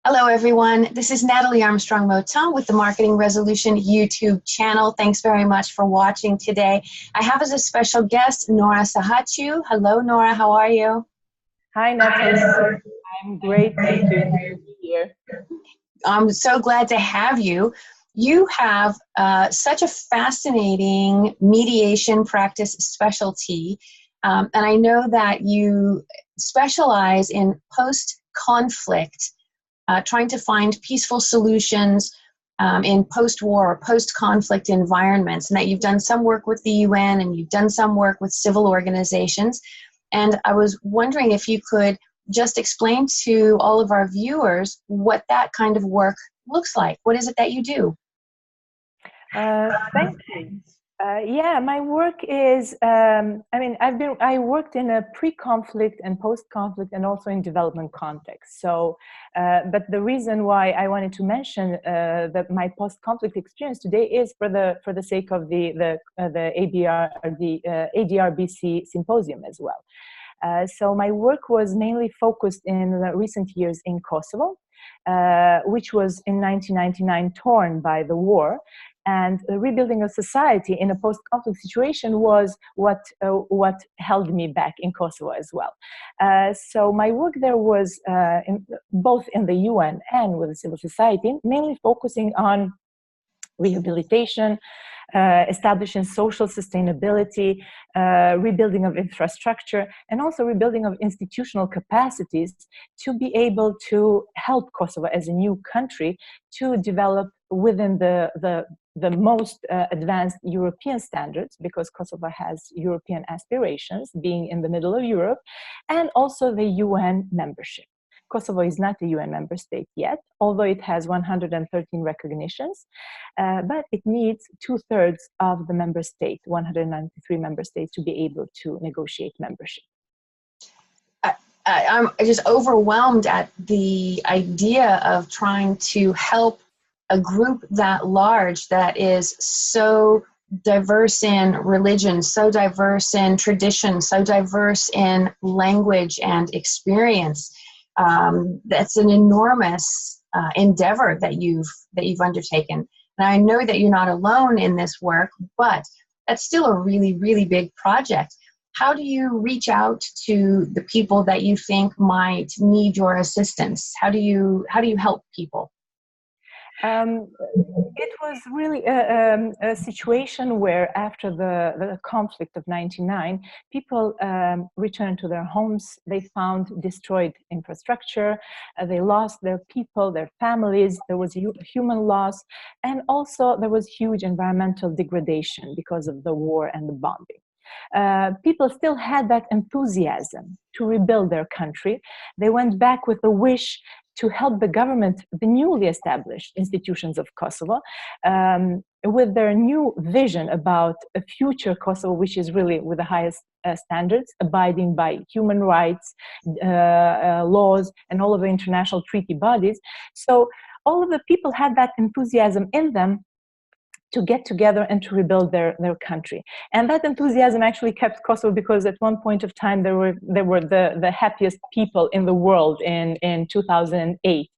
Hello, everyone. This is Natalie Armstrong-Motin with the Marketing Resolution YouTube channel. Thanks very much for watching today. I have as a special guest, Nora Sahatciu. Hello, Nora. How are you? Hi, Natalie. I'm great. Thank you to be here. I'm so glad to have you. You have such a fascinating mediation practice specialty, and I know that you specialize in post-conflict, trying to find peaceful solutions in post-war or post-conflict environments, and that you've done some work with the UN and you've done some work with civil organizations. And I was wondering if you could just explain to all of our viewers what that kind of work looks like. What is it that you do? Thank you. Yeah, my work is, I worked in a pre-conflict and post-conflict and also in development context. So, but the reason why I wanted to mention that my post-conflict experience today is for the sake of the ADRBC symposium as well. So my work was mainly focused in the recent years in Kosovo, which was in 1999 torn by the war. And the rebuilding of society in a post-conflict situation was what held me back in Kosovo as well. So my work there was both in the UN and with the civil society, mainly focusing on rehabilitation, establishing social sustainability, rebuilding of infrastructure, and also rebuilding of institutional capacities to be able to help Kosovo as a new country to develop within the most advanced European standards, because Kosovo has European aspirations, being in the middle of Europe, and also the UN membership. Kosovo is not a UN member state yet, although it has 113 recognitions, but it needs 2/3 of the member state, 193 member states, to be able to negotiate membership. I'm just overwhelmed at the idea of trying to help a group that large, that is so diverse in religion, so diverse in tradition, so diverse in language and experience. That's an enormous endeavor that you've undertaken. And I know that you're not alone in this work, but that's still a really, really big project. How do you reach out to the people that you think might need your assistance? How do you help people? It was really a situation where after the conflict of 99, people returned to their homes. They found destroyed infrastructure. They lost their people, their families. There was human loss. And also there was huge environmental degradation because of the war and the bombing. People still had that enthusiasm to rebuild their country. They went back with a wish to help the government, the newly established institutions of Kosovo, with their new vision about a future Kosovo, which is really with the highest standards, abiding by human rights, laws, and all of the international treaty bodies. So all of the people had that enthusiasm in them to get together and to rebuild their country. And that enthusiasm actually kept Kosovo, because at one point of time they were the happiest people in the world in 2008.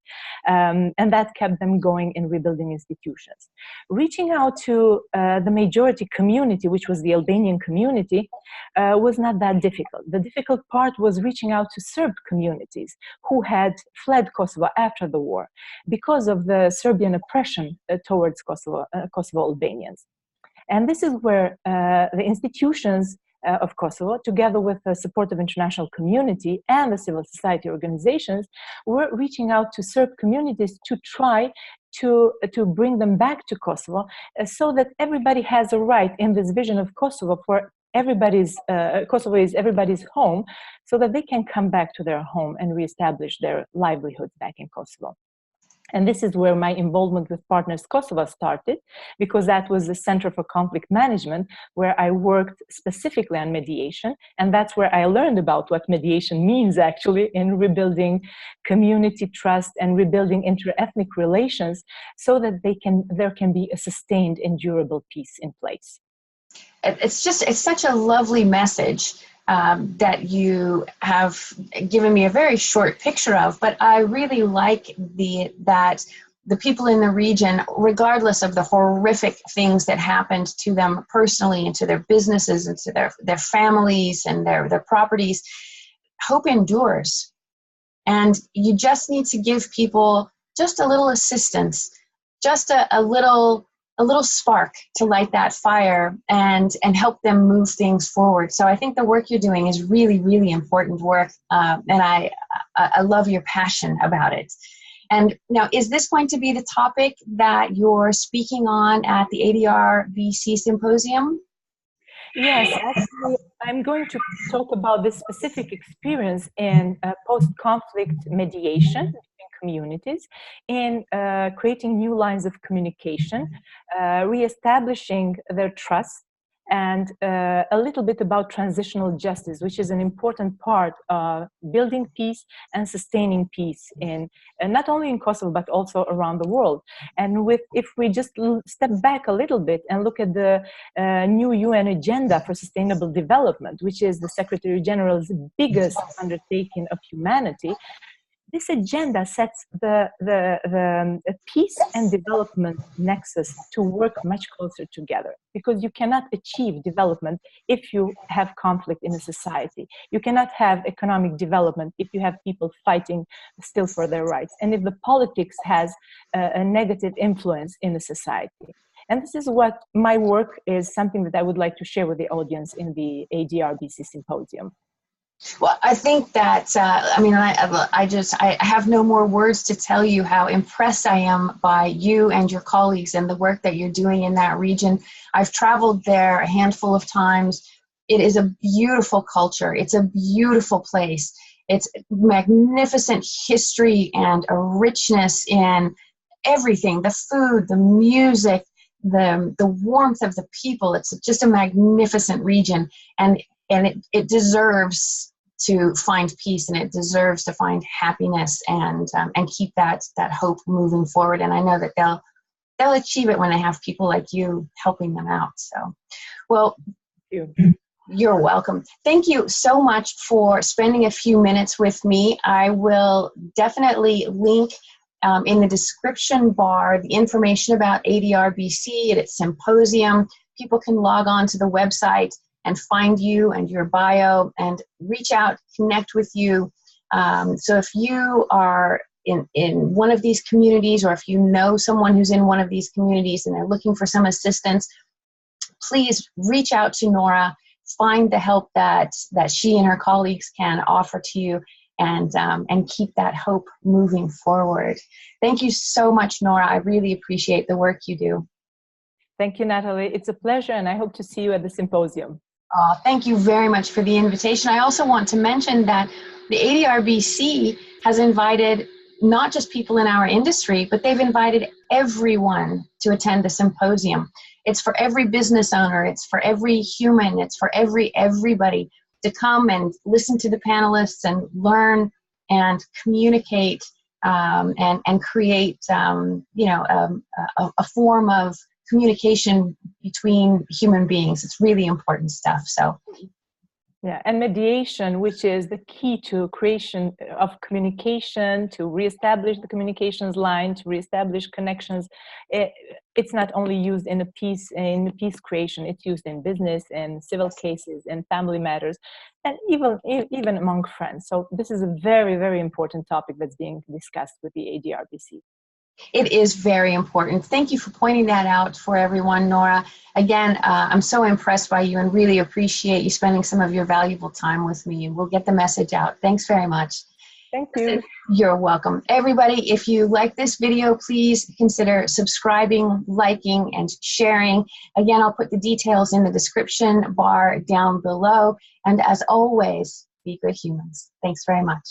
And that kept them going in rebuilding institutions. Reaching out to the majority community, which was the Albanian community, was not that difficult. The difficult part was reaching out to Serb communities who had fled Kosovo after the war because of the Serbian oppression towards Kosovo Albanians. And this is where the institutions of Kosovo, together with the support of international community and the civil society organizations, were reaching out to Serb communities to try to bring them back to Kosovo, so that everybody has a right in this vision of Kosovo for Kosovo is everybody's home, so that they can come back to their home and reestablish their livelihoods back in Kosovo. And this is where my involvement with Partners Kosovo started, because that was the Center for Conflict Management, where I worked specifically on mediation. And that's where I learned about what mediation means actually in rebuilding community trust and rebuilding inter-ethnic relations, so that there can be a sustained and durable peace in place. It's such a lovely message that you have given me a very short picture of, but I really like that the people in the region, regardless of the horrific things that happened to them personally and to their businesses and to their families and their properties, hope endures. And you just need to give people just a little assistance, just a little spark to light that fire and help them move things forward. So I think the work you're doing is really, really important work, and I love your passion about it. And now, is this going to be the topic that you're speaking on at the ADR-BC Symposium? Yes, actually, I'm going to talk about this specific experience in post-conflict mediation between communities, in creating new lines of communication, reestablishing their trust, and a little bit about transitional justice, which is an important part of building peace and sustaining peace in not only in Kosovo but also around the world. And if we just step back a little bit and look at the new UN agenda for sustainable development, which is the Secretary General's biggest undertaking of humanity, this agenda sets the peace and development nexus to work much closer together, because you cannot achieve development if you have conflict in a society. You cannot have economic development if you have people fighting still for their rights, and if the politics has a negative influence in the society. And this is what my work is, something that I would like to share with the audience in the ADR-BC Symposium. Well, I think that, I have no more words to tell you how impressed I am by you and your colleagues and the work that you're doing in that region. I've traveled there a handful of times. It is a beautiful culture. It's a beautiful place. It's magnificent history and a richness in everything, the food, the music, the warmth of the people. It's just a magnificent region. And it deserves to find peace, and it deserves to find happiness and keep that hope moving forward. And I know that they'll achieve it when they have people like you helping them out. So, well, you're welcome. Thank you so much for spending a few minutes with me. I will definitely link in the description bar the information about ADR-BC and its symposium. People can log on to the website and find you and your bio and reach out, connect with you. So if you are in one of these communities, or if you know someone who's in one of these communities and they're looking for some assistance, please reach out to Nora, find the help that she and her colleagues can offer to you, and keep that hope moving forward. Thank you so much, Nora. I really appreciate the work you do. Thank you, Natalie. It's a pleasure, and I hope to see you at the symposium. Thank you very much for the invitation. I also want to mention that the ADR-BC has invited not just people in our industry, but they've invited everyone to attend the symposium. It's for every business owner, it's for every human, it's for everybody to come and listen to the panelists and learn and communicate and create a form of communication between human beings. It's really important stuff. So yeah, and mediation, which is the key to creation of communication, to reestablish the communications line, to reestablish connections. It's not only used in peace creation, it's used in business and civil cases and family matters, and even among friends. So this is a very, very important topic that's being discussed with the ADR-BC. It is very important. Thank you for pointing that out for everyone, Nora. Again, I'm so impressed by you and really appreciate you spending some of your valuable time with me. And we'll get the message out. Thanks very much. Thank you. You're welcome. Everybody, if you like this video, please consider subscribing, liking, and sharing. Again, I'll put the details in the description bar down below. And as always, be good humans. Thanks very much.